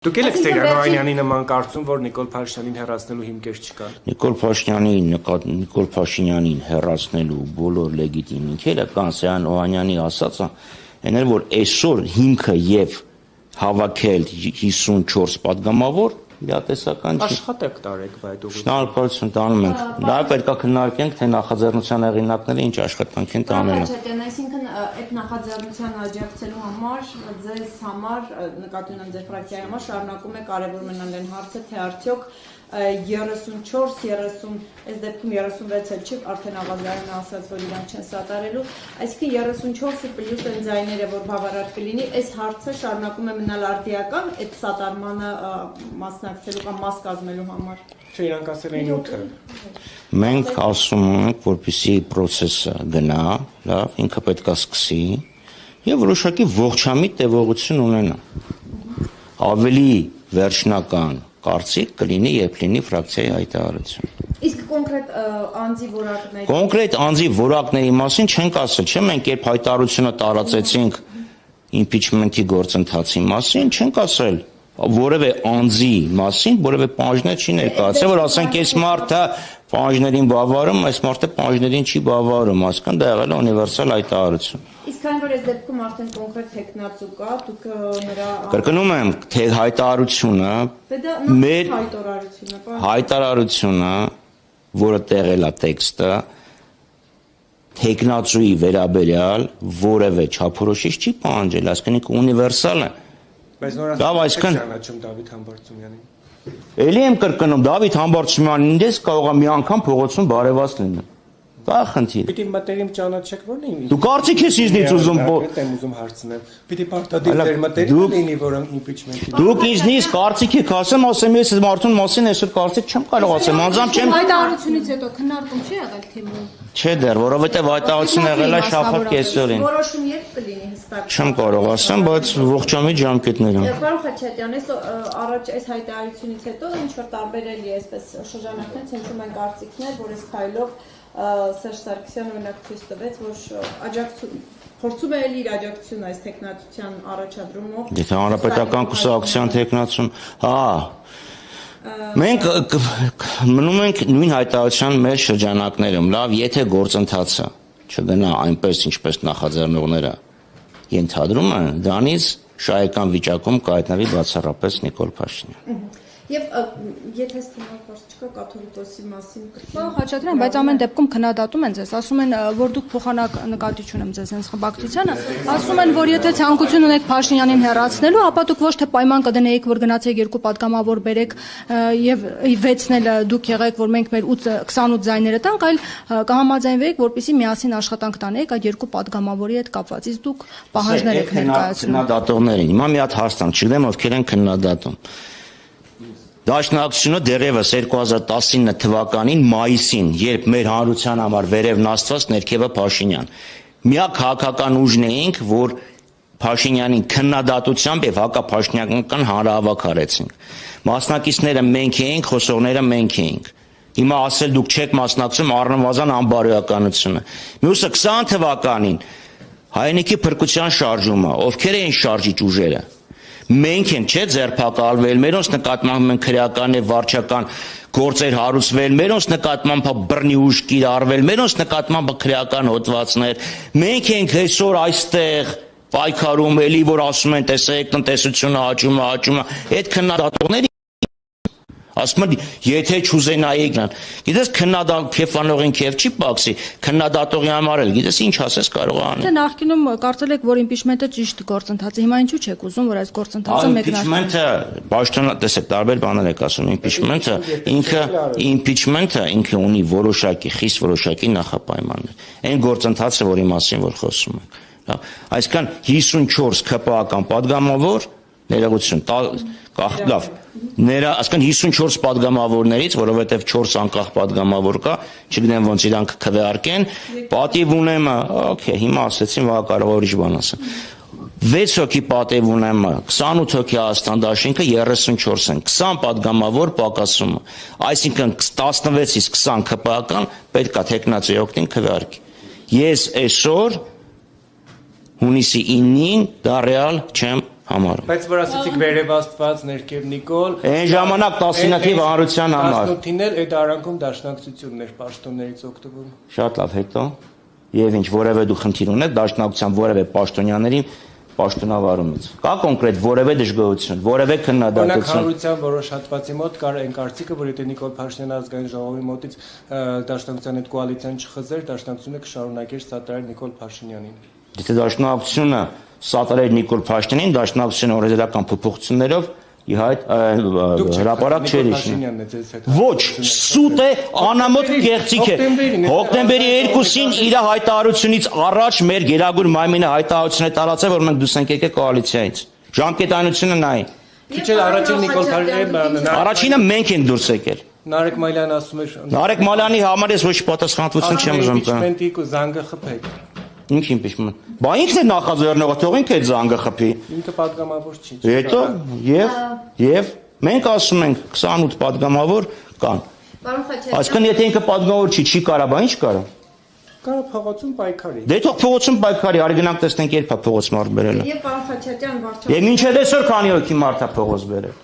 Դուք եք Սեյրանոյանյանի նման կարծում, որ Նիկոլ Փաշինյանին հեռացնելու հիմքեր չկան։ Նիկոլ Փաշինյանին հեռացնելու բոլոր լեգիտիմ հիմքերը կան, Սեյրանոյանի ասածը, այն էլ որ այսօր հիմքը եւ հավաքել 54 падգամավոր լիատեսական չի։ Աշխատեք տարեք այդ ուղղությամբ։ Շնորհակալություն տանում ենք։ Դա պետք է քննարկենք, թե նախաձեռնության հեղինակները ինչ աշխատանք են տանել։ Այսինքն այդ նախաձեռնության աջակցելու համար ձեզ համար նկատի ունեմ ձեր ֆրակցիայի համար շարունակում է կարևոր մնալ այն հարցը, թե արդյոք 34-30, այս դեպքում 36 էլ չի, արդեն Աղազարյանը ասաց, որ իրանք չեն սատարելու, այսինքն 34-ը պլյուս այն ձայները, որ բավարար կլինի, այս հարցը շարունակում է մնալ արդիական այդ սատարմանը մասնակցելու կամ մաս կազմելու համար։ Չէ, իրանք ասել էին 8-ը։ Մենք ասում ենք, որպեսզի process-ը գնա, լավ, ինքը պետք է սկսի եւ որոշակի ողջամիտ տևողություն ունենա։ Ավելի վերջնական կարծիք կլինի, երբ լինի ֆրակցիայի հայտարարություն։ Իսկ կոնկրետ անձի որակների։ Կոնկրետ անձի որակների մասին չենք ասել, չէ՞, մենք երբ հայտարարությունը տարածեցինք impeachment-ի գործընթացի մասին, չենք ասել որևէ անձի մասին, որևէ պահանջներ չի ներկայացել, որ ասենք այս մարդը պահանջներին բավարարում, այս մարդը պահանջներին չի բավարարում, այսինքն դա եղել է ունիվերսալ հայտարարություն։ Իսկ քանի որ այս դեպքում արդեն կոնկրետ տեխնացու կա, դուք նրա Կրկնում եմ, թե հայտարարությունը մեր հայտարարությունը, որը տեղել է տեքստը, տեխնացուի վերաբերյալ որևէ չափորոշիչ չի պահանջել, այսինքն ունիվերսալ է։ Բայց նորից ճանաչում Դավիթ Համբարձումյանին։ Էլի եմ կրկնում, Դավիթ Համբարձումյանին ինձ կարող է մի անգամ փողոցում բարևաց լինել։ Դա խնդիր։ Պիտի մտերիմ ճանաչեք, ո՞րն է։ Դու կարծիք ես ինձնից ուզում եմ ուզում հարցնել։ Պիտի պարտադիր դեր մտերիմ լինի, որ impeachment-ի։ Դուք ինձնից կարծիք եք ասեմ ես այս մարդուն մասին այսօր կարծիք չեմ կարող ասեմ, անձամբ չեմ։ Հայտարարությունից հետո քննարկում չի եղել թիմում։ Չէ դեռ, որովհետև հայտարարությունը եղել է շաբաթ կեսօրին։ Որոշում երբ կլինի հստակ։ Չեմ կարող ասեմ, բայց ողջամիտ ժամկետներում։ Պարոն Խաչատյան, առաջ այս հայտարարությունից հետո ինչ որ տարբերելի է այսպես շրջանակներից հնչում են կարծիքներ, որ այս քայլով Սերժ Սարգսյանը օրինակ ցույց տվեց, որ փորձում է իր աջակցությունը այս տեխնացության առաջադրումով։ Եթե հանրապետական կուսակցության տեխնացուն, մենք մնում ենք նույն հայտարարության մեր շրջանակներում, լավ, եթե գործընթացը չգնա այնպես, ինչպես նախաձեռնողները ենթադրում են, դրանից շահեկան վիճակում կհայտնվի բացառապես Նիկոլ Փաշինյան։ Եվ եթե ստանալված չկա կաթոլիկոսի մասին Պարոն Խաչատրյան, բայց ամեն դեպքում քննադատում են ձեզ, ասում են, որ դուք փոխանակ նկատի չունեմ ձեզ հենց խմբակցությանը, ասում են, որ եթե ցանկություն ունեք Փաշինյանին հեռացնելու, ապա դուք ոչ թե պայման կդնեիք, որ գնացեք երկու падգամավոր բերեք եւ 6-ն էլ դուք եղեք, որ մենք մեր 28 ձայները տանք, այլ կհամաձայնվեիք, որպեսզի միասին աշխատանք տանեիք այդ երկու падգամավորի հետ կապված։ Իսկ դուք պահանջներ եք ներկայացնում։ Քննադատողներին։ Հիմա մի հատ հարց տամ, չգիտեմ ովքեր են քննադատում։ Դաշնակցությունը դեռևս 2019 թվականին մայիսին, երբ մեր հանրության համար վերևն Աստված, ներքևը Փաշինյան, միակ քաղաքական ուժն էինք, որ Փաշինյանին քննադատությամբ եւ հակափաշինյանական հանրահավաք արեցինք։ Մասնակիցները մենք էինք, խոսողները մենք էինք։ Հիմա ասել դուք չեք մասնակցում առնվազն անբարոյականություն է։ Մյուսը 20 թվականին հայնիկի փրկության շարժումը, ովքեր էին շարժիչ ուժերը։ Մենք ենք, չէ, ձերբակալվել, մերոնց նկատմամբ մենք քրեական եւ վարչական գործեր հարուցվել, մերոնց նկատմամբ բռնի ուժ կիրառվել, մերոնց նկատմամբ քրեական հոդվածներ։ Մենք ենք այսօր այստեղ պայքարում էլի, որ ասում են, տեսեք, տնտեսությունը աճում է, այդ քննադատողները ասում են, եթե չուզենայիք նրան, գիտես քեֆանողին քեֆ չի պակսի, քննադատողի համար էլ, գիտես ինչ ասես կարող անել։ Դե նախկինում կարծել եք, որ impeachment-ը ճիշտ գործընթաց է, հիմա ինչու չեք ուզում, որ այս գործընթացը մեկնարկի։ Impeachment-ը, պաշտոնյա, տեսեք, տարբեր բաներ եք ասում, impeachment-ը ինքը ունի որոշակի, խիստ որոշակի նախապայմաններ։ Այն գործընթացը, որի մասին որ խոսում ենք, այսինքն 54 ԿՊԱ-ական падգամավոր ներողություն, լավ, այսինքն 54 падգամավորներից, որովհետև 4 անկախ падգամավոր կա, չգիտեմ ոնց իրանք քվեարկեն, պատիվ ունեմը, օքեյ, հիմա ասեցին, վաղ կարող ուրիշ բան ասեմ։ 6 հոգի պատիվ ունեմը, 28 հոգի Հայաստան դաշինքը 34 են, 20 падգամավոր պակասումը, այսինքն 16-ից 20 ԿՊԱ-ական պետք է տեխնացուի օգտին քվեարկի։ Ես այսօր հունիսի 9-ին դա ռեալ չեմ համարում։ Բայց որ ասացիք վերև Աստված, ներքև Նիկոլ, Այն ժամանակ 19-ի հանրության համար։ 18-ին էլ այդ արանքում դաշնակցությունն էր պաշտոններից օգտվում։ Շատ լավ, հետո եւ ինչ որևէ դու խնդիր ունես դաշնակցության որևէ պաշտոնյաների պաշտոնավարումից։ Կա կոնկրետ որևէ դժգոհություն, որևէ Օրինակ քննադատություն։ հանրության որոշ հատվածի մոտ կար այն կարծիքը, որ եթե Նիկոլ Փաշինյանը ազգային ժողովի մոտից դաշնակցության հետ կոալիցիան չխզեր, դաշնակցությունը կշարունակեր սատարել Նիկոլ Փաշինյանին։ Եթե դաշնակցությունը սատարեր Նիկոլ Փաշինյանին, դաշնակցությունը օրենսդրական փոփոխություններով իհայտ հրապարակ չէր իշին։ Ոչ, սուտ է, անամոթ կեղծիք է։ Հոկտեմբերի 2-ին իր հայտարարությունից առաջ մեր Գերագույն մայմինը հայտարարություն է տարածել, որ մենք դուրս ենք եկել կոալիցիայից։ Ժամկետայնությունը նայ։ Քիչ էլ առաջին Նիկոլ Փաշինյանը Առաջինը մենք ենք դուրս եկել։ Նարեկ Մայլյանը ասում էր Նարեկ Մալյանի համար ես ոչ պատասխանատվություն չեմ ուզում կա։ Իմպիչմենտի ու զանգը խփեք։ Ինչ իմպիչմենտ։ Բա ինքն է նախաձեռնողը, թող ինքը այդ զանգը խփի։ Ինքը падգամավոր չի։ Հետո եւ մենք ասում ենք 28 падգամավոր կան։ Պարոն Խաչատրյան, Այսինքն եթե ինքը падգամավոր չի կարա, բա ինչ կարա։ Կարա փողոցում պայքարի։ Դե թող փողոցում պայքարի, արի գնանք տեսնենք երբ է փողոց մարդ բերելը։ եւ պարոն Խաչատրյան Եվ մինչև այսօր քանի հոգի մարդ է փողոց բերել։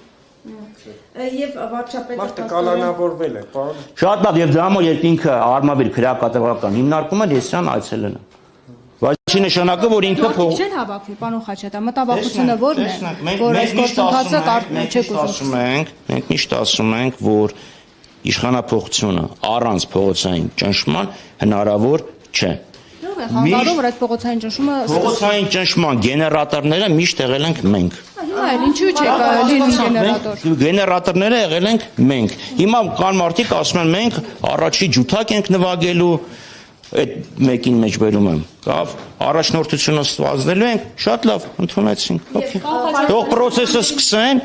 եւ վարչապետը Մարդը կալանավորվել է, պարոն։ Շատ լավ եւ դրա համար երբ ինքը արմավիր քրեակատեղական հիմնարկում է Լեսյան այցելել է։ Բայց չի նշանակը որ ինքը փող Չեն հավաքվի, պարոն Խաչատրյան, մտավախությունը ո՞րն է, որ այս գործընթացը չեք ուզում։ Մենք միշտ ասում ենք, որ իշխանապողությունը առանց փողոցային ճնշման հնարավոր չէ։ Ո՞վ է խանգարում, որ այդ փողոցային ճնշումը Փողոցային ճնշման գեներատորները միշտ եղել ենք մենք։ Հիմա էլ ինչու՞ չեք լինում գեներատոր։ Գեներատորները եղել ենք մենք։ Հիմա կան մարդիկ ասում են մենք առաջի ջութակ ենք նվագելու, այդ մեկին մեջ բերում եմ։ Կավ առաջնորդությունը ստվազնելու ենք, շատ լավ, ընդունեցինք։ Okay։ Թող process-ը սկսեն,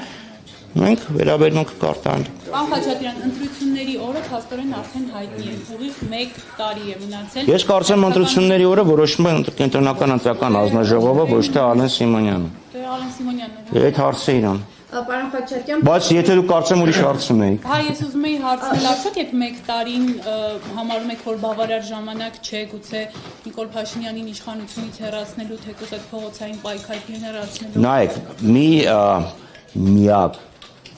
մենք վերաբերմունք կարտանք։ Պարոն Խաչատրյան, ընտրությունների օրը փաստորեն արդեն հայտնի է։ Ուղիղ 1 տարի է մնացել։ Ես կարծեմ ընտրությունների օրը որոշում է կենտրոնական ընտրական հանձնաժողովը, ոչ թե Ալեն Սիմոնյանը։ Դե Ալեն Սիմոնյանն է։ Այդ հարցը իրան։ Պարոն Խաչատրյան, Բայց եթե դու կարծեմ ուրիշ հարց ունեիք։ Հա, ես ուզում եի հարցնել, արդյոք այդ 1 տարին համարում եք, որ բավարար ժամանակ չէ, գուցե Նիկոլ Փաշինյանին իշխանությունից հեռացնելու, թեկուզ այդ փողոցային պայքարին հեռացնելու։ Նայեք,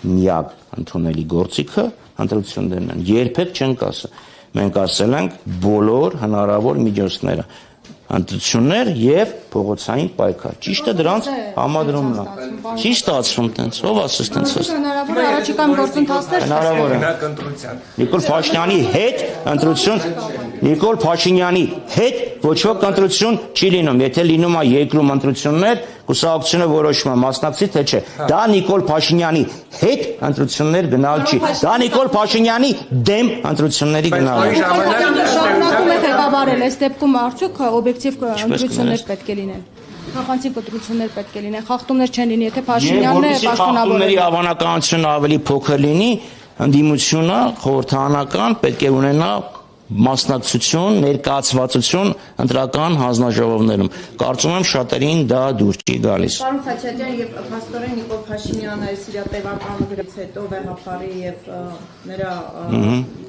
միակ ընդունելի գործիքը ընտրություններն են։ Երբեք չենք ասել։ Մենք ասել ենք բոլոր հնարավոր միջոցները։ Ընտրություններ եւ փողոցային պայքար։ Ճիշտը դրանց համադրումն է։ Չի ստացվում տենց, ով ասես տենց։ Հնարավոր է առաջիկայում գործընթացներ Հնարավոր է։ Գնաք ընտրության։ Նիկոլ Փաշինյանի հետ ընտրություն Նիկոլ Փաշինյանի հետ ոչ ոք ընտրություն չի լինում, եթե լինում է երկրում ընտրություններ, կուսակցությունը որոշում է մասնակցի թե չէ։ Դա Նիկոլ Փաշինյանի հետ ընտրություններ գնալ չի։ Դա Նիկոլ Փաշինյանի դեմ ընտրությունների գնալ է։ շարունակում եք ղեկավարել, այս դեպքում արդյոք օբյեկտիվ ընտրություններ պետք է լինեն։ Նախանցիկ ընտրություններ պետք է լինեն, խախտումներ չեն լինի, եթե Փաշինյանն է պաշտոնավորել։ Որպեսզի հավանականությունը ավելի փոքր լինի, ընդդիմությունը խորհրդանական պետք է ունենա մասնակցություն, ներկայացվածություն ընտրական հանձնաժողովներում։ Կարծում եմ շատերին դա դուր չի գալիս։ Պարոն Խաչատրյան եւ փաստորեն Նիկոլ Փաշինյանը այս իր տևական գրից հետո վեհապարի եւ նրա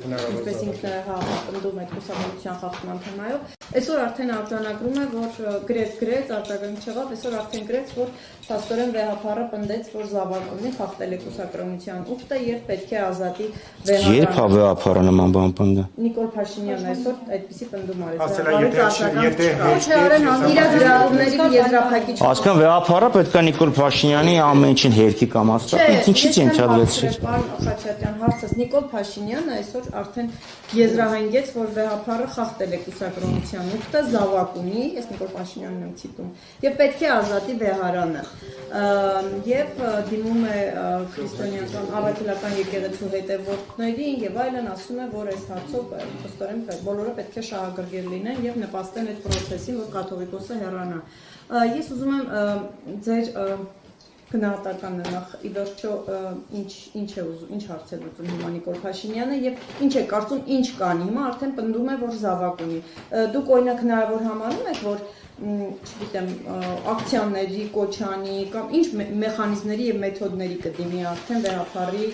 ինչպես ինքը հապնդում այդ կուսակցության խախտման թեմայով, այսօր արդեն արձանագրում է, որ գրեց արձագանք չեղավ, այսօր արդեն գրեց, որ փաստորեն վեհապարը պնդեց, որ Զավակունի խախտել է կուսակրոնության ուխտը եւ պետք է ազատի վեհապարը։ Երբ է վեհապարը նման բան պնդը։ Նիկոլ Փաշինյանն այսօր այդպիսի պնդում արեց։ Ասկան վեհապարը պետք է Նիկոլ Փաշինյանի ամեն ինչին հերքի կամ աստղա։ Ինչի՞ց ենթադրեցիք։ Պարոն Խաչատրյան, հարցս Նիկոլ Փաշինյանը այսօր արդեն եզրահանգեց, որ վեհապարը խախտել է կուսակրոնության ուխտը, Զավակ ունի, ես Նիկոլ Փաշինյանն եմ ցիտում, եւ պետք է ազատի վեհարանը։ Եվ դիմում է քրիստոնեական առաքելական եկեղեցու հետևորդներին եւ այլն, ասում է, որ այս հարցով փաստորեն բոլորը պետք է շահագրգիռ լինեն եւ նպաստեն այդ process-ին, որ կաթողիկոսը հեռանա։ Ես ուզում եմ ձեր գնահատականը նախ ի վերջո ինչ հարց է լուծում հիմա Նիկոլ Փաշինյանը եւ ինչ է կարծում ինչ կանի հիմա արդեն պնդում է որ Զավակ ունի դուք օրինակ հնարավոր համարում եք որ չգիտեմ ակցիաների կոչանի կամ ինչ մեխանիզմների եւ մեթոդների կդիմի արդեն վեհապարի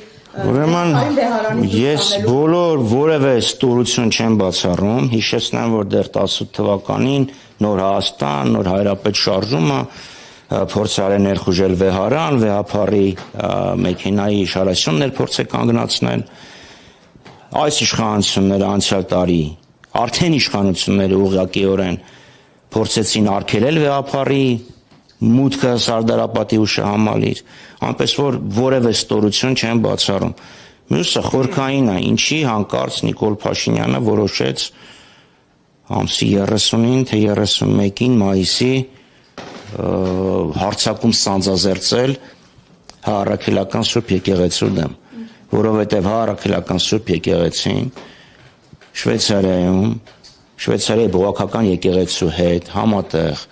Ուրեմն ես որևէ ստորություն չեմ բացառում հիշեցնեմ որ դեռ 18 թվականին նոր Հայաստան նոր հայրապետ շարժումը փորձարը ներխուժել վեհարը, անվեհափառի մեքենայի շարասյուններ փորձ է կանգնացնել։ Այս իշխանությունները անցյալ տարի արդեն իշխանությունները ուղղակիորեն փորձեցին արգելել վեհապառի մուտքը Սարդարապատի ու Շահամալիր, այնպես որ որևէ ստորություն չեն բացառում։ Մյուսը խորքային է, ինչի հանկարծ Նիկոլ Փաշինյանը որոշեց ամսի 30-ին թե 31-ին մայիսի հարձակում սանձազերծել Առաքելական Սուրբ Եկեղեցու դեմ, որովհետև Առաքելական Սուրբ Եկեղեցին Շվեյցարիայի բողոքական եկեղեցու հետ համատեղ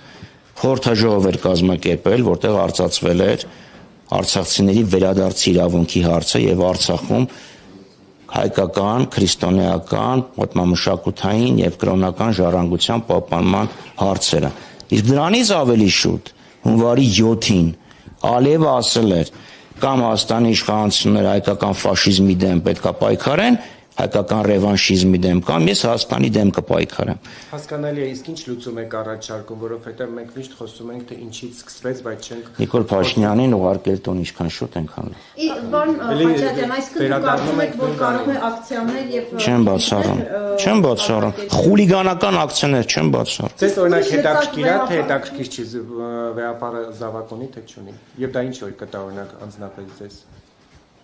խորհրդաժողով էր կազմակերպել, որտեղ արծարծվել էր արցախցիների վերադարձի իրավունքի հարցը եւ Արցախում հայկական, քրիստոնեական, մշակութային եւ կրոնական ժառանգության պահպանման հարցերը։ Իսկ դրանից ավելի շուտ հունվարի 7-ին Ալիևը ասել էր կամ Հայաստանի իշխանությունները հայկական ֆաշիզմի դեմ պետքա պայքարեն, հայկական ռևանշիզմի դեմ կամ ես Հայաստանի դեմ կպայքարեմ։ Հասկանալի է, իսկ ինչ լուծում եք առաջարկում, որովհետև մենք միշտ խոսում ենք, թե ինչից սկսվեց, բայց չենք Նիկոլ Փաշինյանին ուղարկել տուն ինչքան շուտ այնքան։ Պարոն Խաչատրյան, այսինքն դուք կարծում եք, որ կարող է ակցիաներ եւ Չեմ բացառում։ Խուլիգանական ակցիաներ չեմ բացառում։ Ձեզ օրինակ հետաքրքիր է, թե հետաքրքիր չի վեհապառը զավակ ունի, թե չունի։ Եվ դա ինչ որ կտա օրինակ անձնապես ձեզ։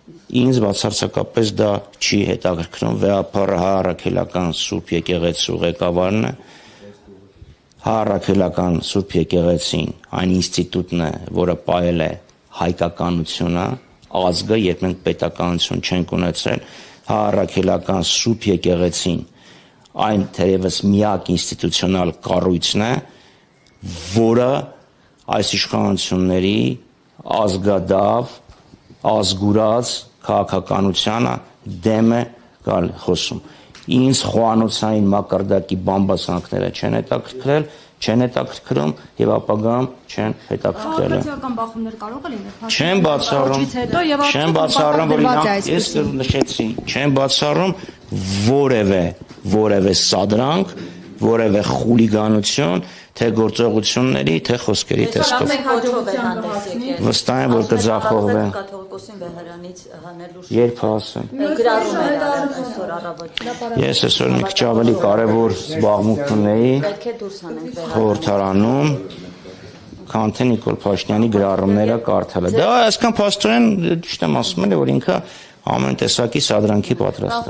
Ինձ բացարձակապես դա չի հետաքրքրում, վեհապառը Առաքելական Սուրբ Եկեղեցու ղեկավարն է, Առաքելական Սուրբ Եկեղեցին այն ինստիտուտն է, որը պահել է հայկականությունը, ազգը, երբ մենք պետականություն չենք ունեցել, Առաքելական Սուրբ Եկեղեցին այն թերևս միակ ինստիտուցիոնալ կառույցն է, որը այս իշխանությունների ազգադավ ազգուրած քաղաքականությանը դեմ է գալ խոսում։ Ինձ խոհանոցային մակարդակի բամբասանքները չեն հետաքրքրել, չեն հետաքրքրում եւ ապագայում չեն հետաքրքրել։ Ակացիական բախումներ կարող է լինել։ Չեմ բացառում, որ ես նշեցի, չեմ բացառում որևէ սադրանք, որևէ խուլիգանություն, թե գործողությունների, թե խոսքերի տեսքով։ Վստահ եմ, որ կձախողվեն։ Երբ ասեմ։ Ես այսօր մի քիչ ավելի կարևոր զբաղմունք ունեի խորհրդարանում, քան թե Նիկոլ Փաշինյանի գրառումները կարդալը։ Դա այսքան փաստորեն ճիշտ եմ ասում, որ ինքը ամեն տեսակի սադրանքի պատրաստ է։